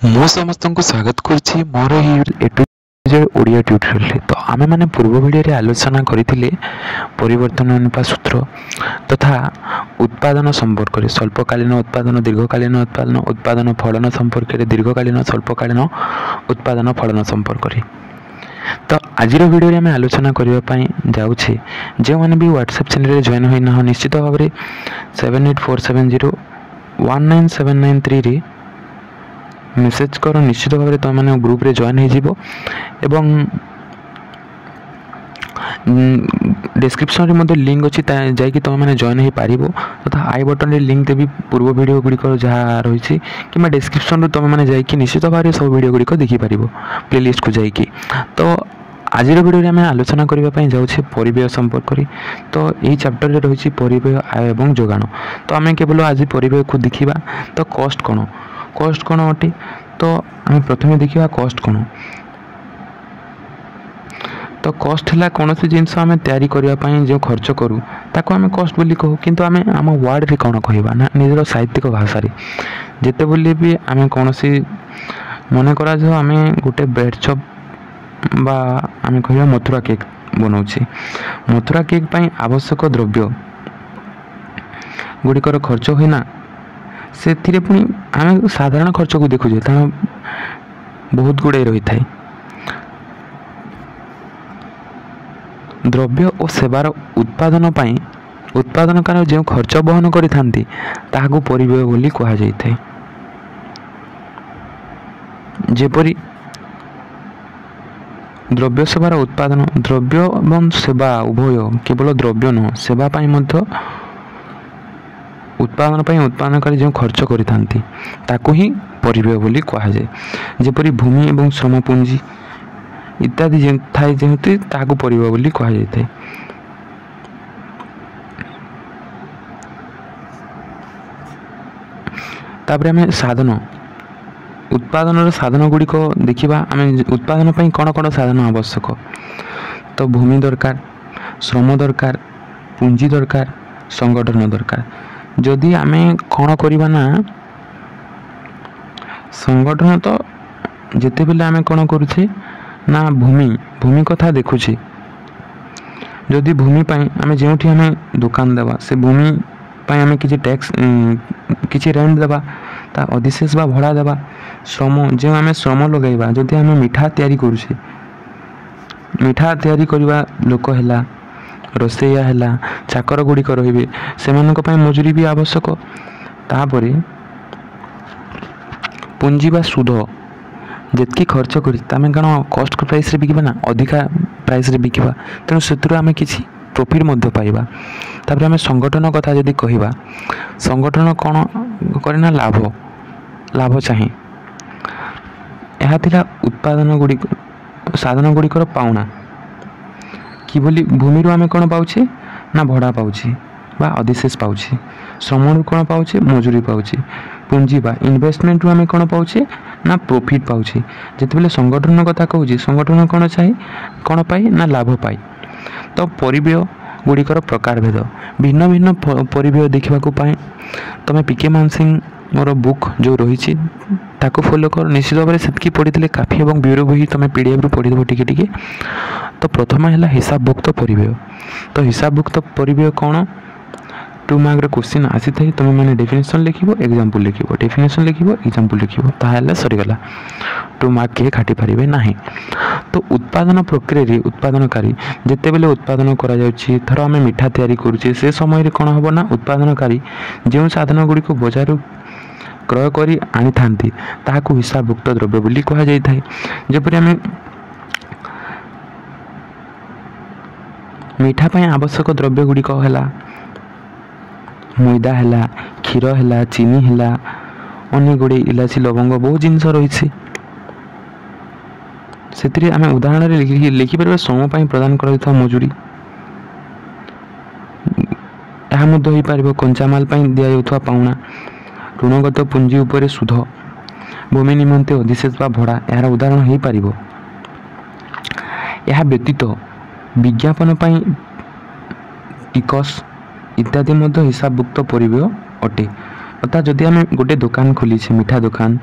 ମୁଁ ସମସ୍ତଙ୍କୁ ସ୍ୱାଗତ କରୁଛି ମୋର ଏହି ଏ ଟୁ ଜେଡ୍ ଓଡ଼ିଆ ଟ୍ୟୁଟୋରିଆଲରେ। ତ ଆମେମାନେ ପୂର୍ବ ଭିଡ଼ିଓରେ ଆଲୋଚନା କରିଥିଲେ ପରିବର୍ତ୍ତନ ଅନୁପାତ ସୂତ୍ର ତଥା ଉତ୍ପାଦନ ସମ୍ପର୍କରେ ସ୍ୱଳ୍ପକାଳୀନ ଉତ୍ପାଦନ, ଦୀର୍ଘକାଳୀନ ଉତ୍ପାଦନ, ଉତ୍ପାଦନ ଫଳନ ସମ୍ପର୍କରେ, ଦୀର୍ଘକାଳୀନ ସ୍ୱଳ୍ପକାଳୀନ ଉତ୍ପାଦନ ଫଳନ ସମ୍ପର୍କରେ। ତ ଆଜିର ଭିଡ଼ିଓରେ ଆମେ ଆଲୋଚନା କରିବା ପାଇଁ ଯାଉଛେ ଯେଉଁମାନେ ବି ହ୍ୱାଟ୍ସଆପ୍ ଚ୍ୟାନେଲରେ ଜଏନ୍ ହୋଇନାହ ନିଶ୍ଚିତ ଭାବରେ 7847019793ରେ मेसेज कर। निश्चित भाव में तुम मैंने ग्रुप रे जॉइन हो जीवो एवं डिस्क्रिप्शन रे मध्य लिंक अच्छी जाकि तुम मैंने जॉइन हो पार तथा आई बटन रे लिंक देवी पूर्व वीडियो गुड़िक जहाँ रही कि डिस्क्रिप्शन रू तुम मैंने जाकि निश्चित भाव में सब वीडियो गुड़िक देखिपार प्लेलिस्ट को जाकि। तो आज वीडियो में आलोचना करने जाऊे परिव्यय संपर्क में। तो यही चैप्टर रे रही परिव्यय आय एवं जोगाण। तो आम केवल आज परिव्यय को देखा। तो कॉस्ट कौन अटे। तो आम प्रथम देखा कॉस्ट कौन। तो कॉस्ट है कौन सी जिनस आम तैयारी करने जो खर्च करूँ ताको आम कॉस्ट बोली कहू, किंतु आम आम वर्ड रे कौन कहवा ना निजर साहित्यिक भाषा जिते बोली भी आम कौन सी मन करा आम गोटे ब्रेड चॉप बा आम कह मथुरा केक बनाऊे। मथुरा केक पाई आवश्यक द्रव्य गुड़िकर खर्च हुए से पुणी आम साधारण खर्च को देखुचे तेना बहुत गुड़ाई रही है। द्रव्य और सेवार उत्पादनकार जो खर्च बहन करि परिव्यय बोली कहा जाए। जेपरी द्रव्य सेवार उत्पादन, द्रव्य एवं सेवा उभय केवल द्रव्य नुह सेवा पाई मध्य उत्पादन उत्पादनकारी जो खर्च करिथांती ताको ही परिव्यय बोली कहा जाए। जेपरी भूमि एवं श्रम पूंजी इत्यादि थाए जेहेतु ताको परिव्यय बोली कहा जाए। तापर आम साधन उत्पादन साधन गुड़िक देखा। आम उत्पादन पर कौन कौन साधन आवश्यक। तो भूमि दरकार, श्रम दरकार, पूंजी दरकार, संगठन दरकार। जदि आम कौन करवा ना संगठन तो जिते बेले आम कौन करुचे ना भूमि कथा देखुचे। जदि भूमि आम जो आम दुकान देवा से भूमि आम किसी टैक्स किसी रेंट देवा ता अधिशेष बा भड़ा देवा। श्रम जो आम श्रम लगेगा जदि आम मिठा तैयारी करुचे मिठा तैयारी करवा लोक है रोसैया है चाकर गुड़िक रे से मजूरी भी आवश्यक। तापर पूंजी बा सुध जितकी खर्च कर कौन कॉस्ट प्राइस रे बिकवा ना अधिका प्राइस रे बिकवा तेणु से आम किसी प्रॉफिट मध्य पाइबा। तापर आम संगठन कथा जदि कहवा संगठन कौन करना लाभ चाहे। यह थिला उत्पादन गुड़िक साधन गुड़िकर पाउना कि बोली भूमि रू आम कौन पाउछे ना भड़ा पाउछे बा अधिशेष पाउछे। श्रम रू कौन पाउछे मजूरी पाउछे। पूंजी बा इन्वेस्टमेंट रू आम कौन पाउछे ना प्रॉफिट पाउछे। जितेबाला संगठन कथा कहूँ संगठन कौन चाहे कौन पाए ना लाभ पाए। तो परिव्यय गुड़िकर प्रकार भेद भिन्न भिन्न परिव्यय देखा पाए। तुम पीके मान सिंह मोर बुक जो रही ताको फॉलो कर। निश्चित भाव में से पढ़ी काफी और ब्यूरो बही तुम पीडीएफ रू पढ़ी टिके टिके। तो प्रथम है हिसाबभुक्त परिव्यय। तो हिसाबभुक्त परिव्यय कौन 2 मार्क रे क्वेश्चन आसी थाई तुम मैंने डेफिनेशन लिखिबो एग्जांपल लिखिबो डेफिनेशन लिखिबो एग्जांपल लिखिबो ताहले सरीगला 2 मार्क के काटी पारिबे नाही। तो उत्पादन प्रक्रिया रे उत्पादनकारी जेते बेले उत्पादन करा जाउची थरो हमें मिठा तैयारी करूचे से समय रे कोन हबो ना उत्पादनकारी जो साधन गुडी को बाजार क्रय करी आनी थांती ताहाको हिसाबभुक्त द्रव्य बोली कहा जाय थाई। जेपरि हमें मिठा पाई आवश्यक द्रव्य गुडी को हला मैदा है, क्षीर है, चीनी है, अनेक गुड़े इलायची लवंग बहुत जिनस रही से आम उदाहरण लिखिपर श्रम प्रदान कर मजूरी यह पार कंचामाल दि जाऊा पाउना ऋणगत पूंजी उपर सुध भूमि निमंते अधिशेष बा भड़ा यार उदाहरण हो पार। यह व्यतीत विज्ञापन टिकस इत्यादि हिसाबभुक्त परिव्यय अटे। अर्थात जदि आम गोटे दुकान खोली मिठा दुकान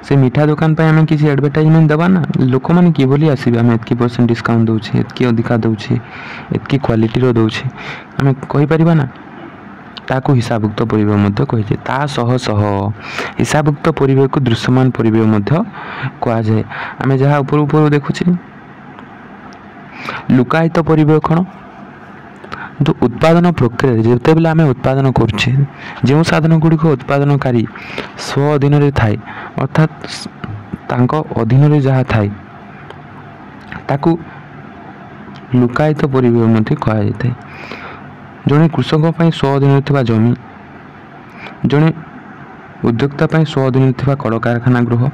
से मिठा दुकान पे आम किसी एडवर्टाइजमेंट देवा ना लोक मैंने किभली आसबे आम एतकी % डिस्काउंट दूचे एतकी अधिका दूचे एतकी क्वालिटी दूचे आम कहीपर ना ताकू हिसाबभुक्त परिवेश कहुए ता सह सह हिसाबभुक्त परिवेश को दृश्यमान परिवेश कहुए आम जहाँ ऊपर ऊपर देखुचे लुकायित परिवेश कौन जो उत्पादन प्रक्रिया जिते बेले आम उत्पादन करुचे जो साधन गुड़िक उत्पादनकारी स्व अधीन थाए अर्थात तांको अधीन जहाँ थाए ताकू लुकायित परिवेश कहुए जड़े कृषक स्व अधीन थिबा जमी जड़े उद्योक्ता स्व अधीन थिबा कल कारखाना गृह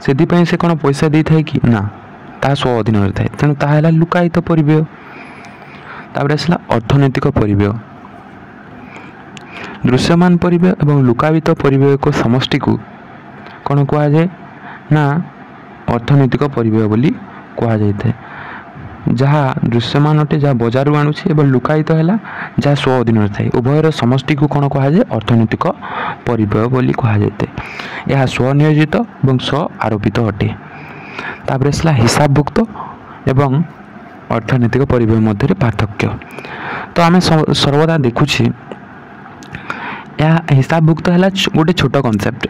से से कौन पैसा दे थाए कि ना ता स्व अधीन थाए तेणु ताहा लुकायित परिवेश तापर आसला अर्थनैतिक परिवेश दृश्यमान परिवेश और लुकायित परिवेश को समष्टि को कौन कहुए ना अर्थनैतिक परिवेश बोली कहुए जहाँ दृश्यमान अटे जहाँ बजार आणुचे और लुकायित है जहाँ स्व अधीन थाए उभयर समष्टि को कौन कहुए अर्थनैतिक परिवेश बोली कहुए यह स्वनियोजित और स्व आरोपित अटे तापर आसला हिसाबभुक्त एवं अर्थनैतिक परिवेश मध्य पार्थक्य तो आम सर्वदा देखुचे यह हिसाबभुक्त है गोटे छोट कनसेप्ट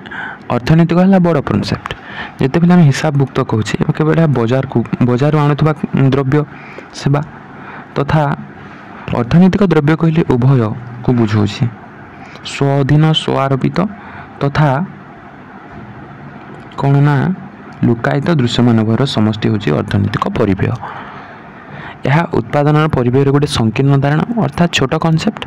अर्थनैतिक है बड़ कनसेप्ट जिते बेले आम हिसाबभुक्त कहूँ केवल बजार को बजार आणुवा द्रव्य सेवा तथा अर्थनैतिक द्रव्य कहले उभय को बुझाऊँ स्व अधीन स्व आरोपित तथा कौन ना लुकायित दृश्यमान उभयर समष्टि हूँ अर्थनैतिक परिवेश यह उत्पादन परिवेश गोटे संकीर्ण धारणा अर्थात छोट कनसेप्ट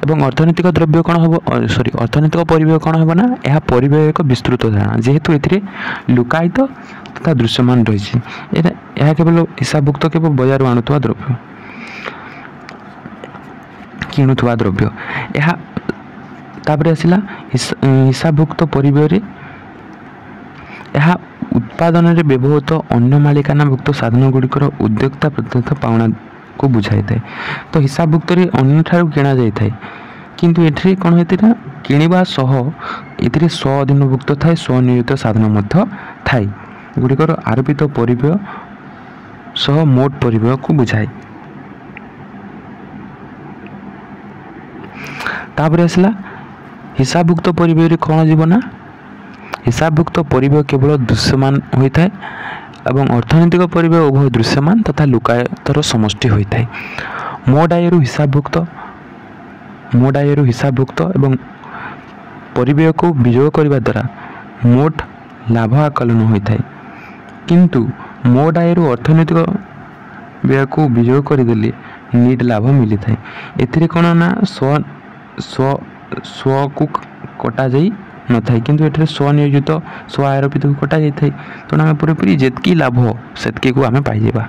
एवं अर्थनैतिक द्रव्य कौन हम सॉरी अर्थनैतिक परिवेश कौन हम ना यह परिवेश एक विस्तृत धारणा जेहेतु ए लुकायित तथा दृश्यमान रही यह केवल हिसाबभुक्त केवल बजार आणुवा द्रव्य किणुवा द्रव्य यह तापर आसला हिसाबभुक्त परिवेश यह उत्पादन में व्यवहृत अन्य मालिकानाभुक्त साधन गुड़िकर उद्योक्ता प्रदत्त पावना को बुझाई थाए तो हिसाबभुक्त अन्य ठारू किणा जाए किंतु एठी कौन होता किणवा सह ए स्व अधीनभुक्त थाए स्वनियोजित साधन थाए गुड़िकर आरोपित परिवेश सह मोट परिवेश को बुझाए तापर आसला हिसाबभुक्त परिवेश कौन जीवना हिसाबभुक्त परिवेश केवल दृश्यमान होता है एवं अर्थनैतिक परिवेश उभय दृश्यमान तथा लुकायतर समष्टि होता है मोट आयरु हिसाबभुक्त एवं परिवेश को विजय करने द्वारा मोट लाभ आकलन होता है किंतु मोट आयरु अर्थनैतिक व्यय को विजय करदेले नीट लाभ मिली था ए कौन ना स्व स्व स्व को कटा जाई न था किंतु एठरे स्वनियोजित स्व आरोपित को कटा जाए तेणु आम पूरी जितकी लाभ सेतकी को आम पाइबा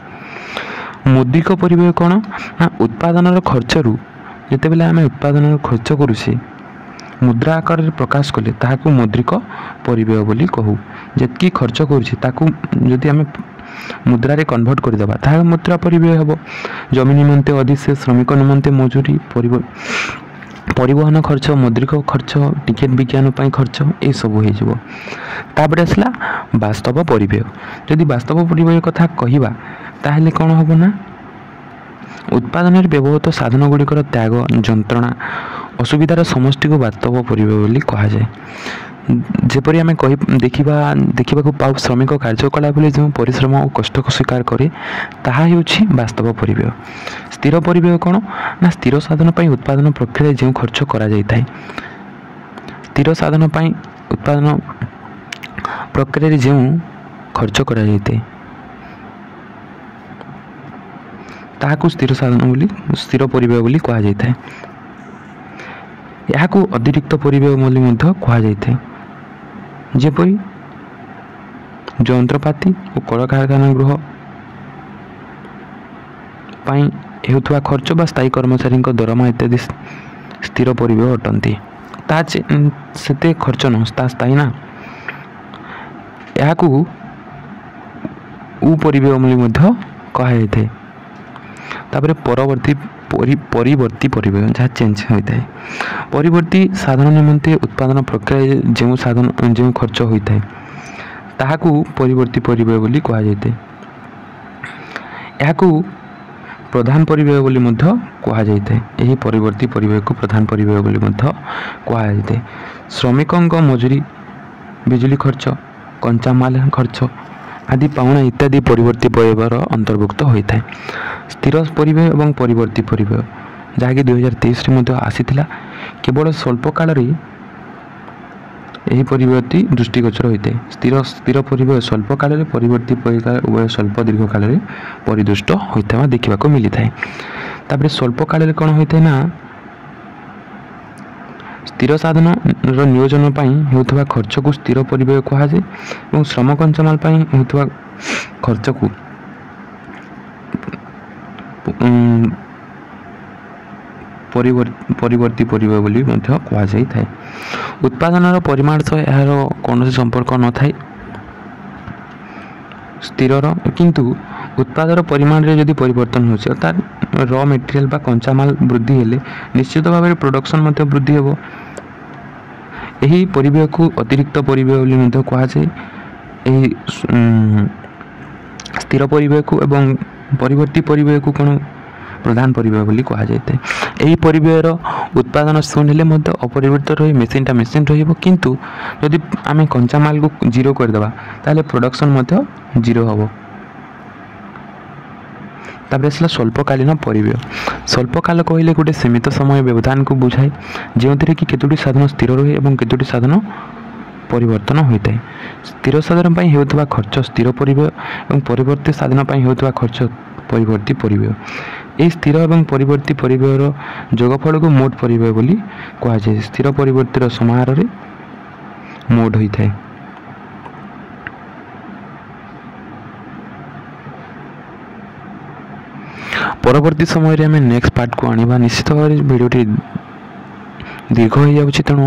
मौद्रिक परिवेश कौन ना उत्पादन खर्च रु जिते बेले आम उत्पादन खर्च करुचे मुद्रा आकार प्रकाश कले ताकू मौद्रिक परिवेश बोली कहू जितकी खर्च करुचे आम मुद्रा रे कन्वर्ट करदेबा ताहा मुद्रा परिवेश हम जमी निमंते अधिशे श्रमिक निमंते मजूरी परिवहन खर्च मौद्रिक खर्च टिकेट विज्ञान खर्च ये सब होपर आसला वास्तव परिवेश जदि वास्तव परिवेश कथा कहवा ताहले कौन हम ना उत्पादन व्यवहृत साधन गुड़िकर त्याग जंत्रणा असुविधार समष्टि को वास्तव परिवेश बोली कहुए जेपरी आम देखा पाऊ श्रमिक कार्यकला बेले जो परिश्रम और कष्ट को स्वीकार करे ताहा हेउछि वास्तव परिवेश स्थिर परिवेश कौन ना स्थिर साधन पर उत्पादन प्रक्रिया जो खर्च करा जाय थाए स्थिर साधन पर उत्पादन प्रक्रिया जो खर्च करा जाय थाए ताहाकू स्थिर साधन बोली स्थिर परिवेश बोली कहा जाय थाए याकू अतिरिक्त परिवेश बोली मध्य कहा जाय थाए जेपरी जंत्रपाती और कल कारखाना गृह पाई हेउथुवा खर्च बा स्थायी कर्मचारी दरमा इत्यादि स्थिर परिवेश अटंती से खर्च न स्थायी ना याकू परिवेश बोली कहा जाय थाए तापर परिवर्ती परिवेश जहाँ चेंज होता है परिवर्ती साधन निमंते उत्पादन प्रक्रिया जो साधन जो खर्च होता है ତାହାକୁ ପରିବର୍ତ୍ତୀ ପରିବ୍ୟୟ ବୋଲି କୁହାଯାଇଥାଏ। ଏହାକୁ ପ୍ରଧାନ ପରିବ୍ୟୟ ବୋଲି ମଧ୍ୟ କୁହାଯାଇଥାଏ। ଏହି ପରିବର୍ତ୍ତୀ ପରିବ୍ୟୟକୁ ପ୍ରଧାନ ପରିବ୍ୟୟ ବୋଲି ମଧ୍ୟ କୁହାଯାଇଥାଏ। ଶ୍ରମିକଙ୍କ ମଜୁରୀ, ବିଜୁଳି ଖର୍ଚ୍ଚ, କଞ୍ଚାମାଲ ଖର୍ଚ୍ଚ ଆଦି ପାଉଣା ଇତ୍ୟାଦି ପରିବର୍ତ୍ତୀ ପରିବ୍ୟୟର ଅନ୍ତର୍ଭୁକ୍ତ ହୋଇଥାଏ। ସ୍ଥିର ପରିବ୍ୟୟ ଏବଂ ପରିବର୍ତ୍ତୀ ପରିବ୍ୟୟ ଯାହାକି 2023ରେ ମଧ୍ୟ ଆସିଥିଲା, କେବଳ ସ୍ୱଳ୍ପ କାଳରେ ଏହି ପରିବର୍ତ୍ତୀ ଦୃଷ୍ଟିଗୋଚର ହୋଇଥାଏ। ସ୍ଥିର ପରିବ୍ୟୟ ସ୍ୱଳ୍ପ କାଳରେ, ପରିବର୍ତ୍ତୀ ପରିବ୍ୟୟ ଉଭୟ ସ୍ୱଳ୍ପ ଦୀର୍ଘ କାଳରେ ପରିଦୃଷ୍ଟ ହୋଇଥିବା ଦେଖିବାକୁ ମିଳିଥାଏ। ତାପରେ ସ୍ୱଳ୍ପ କାଳରେ କ'ଣ ହୋଇଥାଏ ନା, ସ୍ଥିର ସାଧନର ନିୟୋଜନ ପାଇଁ ହେଉଥିବା ଖର୍ଚ୍ଚକୁ ସ୍ଥିର ପରିବ୍ୟୟ କୁହାଯାଏ ଏବଂ ଶ୍ରମ କଞ୍ଚାମାଲ ପାଇଁ ହେଉଥିବା ଖର୍ଚ୍ଚକୁ ପରିବର୍ତ୍ତୀ ପରିବ୍ୟୟ ବୋଲି ମଧ୍ୟ କୁହାଯାଇଥାଏ। ଉତ୍ପାଦନର ପରିମାଣ ସହ ଏହାର କୌଣସି ସମ୍ପର୍କ ନଥାଏ ସ୍ଥିରର, କିନ୍ତୁ ଉତ୍ପାଦର ପରିମାଣରେ ଯଦି ପରିବର୍ତ୍ତନ ହେଉଛି ଅର୍ଥାତ୍ ର ମେଟେରିଆଲ ବା କଞ୍ଚାମାଲ ବୃଦ୍ଧି ହେଲେ ନିଶ୍ଚିତ ଭାବରେ ପ୍ରଡକ୍ସନ୍ ମଧ୍ୟ ବୃଦ୍ଧି ହେବ। ଏହି ପରିବ୍ୟୟକୁ ଅତିରିକ୍ତ ପରିବ୍ୟୟ ବୋଲି ମଧ୍ୟ କୁହାଯାଏ। ଏହି ସ୍ଥିର ପରିବ୍ୟୟକୁ ଏବଂ ପରିବର୍ତ୍ତୀ ପରିବ୍ୟୟକୁ କ'ଣ ପ୍ରଧାନ ପରିବ୍ୟୟ ବୋଲି କୁହାଯାଇଥାଏ। ଏହି ପରିବ୍ୟୟର ଉତ୍ପାଦନ ଶୂନ୍ୟ ହେଲେ ମଧ୍ୟ ଅପରିବର୍ତ୍ତିତ ରହି ମେସିନ୍ଟା ମେସିନ୍ ରହିବ, କିନ୍ତୁ ଯଦି ଆମେ କଞ୍ଚାମାଲକୁ ଜିରୋ କରିଦେବା ତାହେଲେ ପ୍ରଡକ୍ସନ୍ ମଧ୍ୟ ଜିରୋ ହେବ। ତାପରେ ଆସିଲା ସ୍ୱଳ୍ପକାଳୀନ ପରିବ୍ୟୟ। ସ୍ୱଳ୍ପକାଳ କହିଲେ ଗୋଟେ ସୀମିତ ସମୟ ବ୍ୟବଧାନକୁ ବୁଝାଏ, ଯେଉଁଥିରେ କି କେତୋଟି ସାଧନ ସ୍ଥିର ରହେ ଏବଂ କେତୋଟି ସାଧନ ପରିବର୍ତ୍ତନ ହୋଇଥାଏ। ସ୍ଥିର ସାଧନ ପାଇଁ ହେଉଥିବା ଖର୍ଚ୍ଚ ସ୍ଥିର ପରିବ୍ୟୟ ଏବଂ ପରିବର୍ତ୍ତୀ ସାଧନ ପାଇଁ ହେଉଥିବା ଖର୍ଚ୍ଚ ପରିବର୍ତ୍ତୀ ପରିବ୍ୟୟ। ଏହି ସ୍ଥିର ଏବଂ ପରିବର୍ତ୍ତୀ ପରିବ୍ୟୟର ଯୋଗଫଳକୁ ମୋଟ ପରିବ୍ୟୟ ବୋଲି କୁହାଯାଏ। ସ୍ଥିର ପରିବର୍ତ୍ତୀର ସମାହାରରେ ମୋଟ ହୋଇଥାଏ। ପରବର୍ତ୍ତୀ ସମୟରେ ଆମେ ନେକ୍ସଟ ପାର୍ଟକୁ ଆଣିବା। ନିଶ୍ଚିତ ଭାବରେ ଭିଡ଼ିଓଟି ଦୀର୍ଘ ହୋଇଯାଉଛି, ତେଣୁ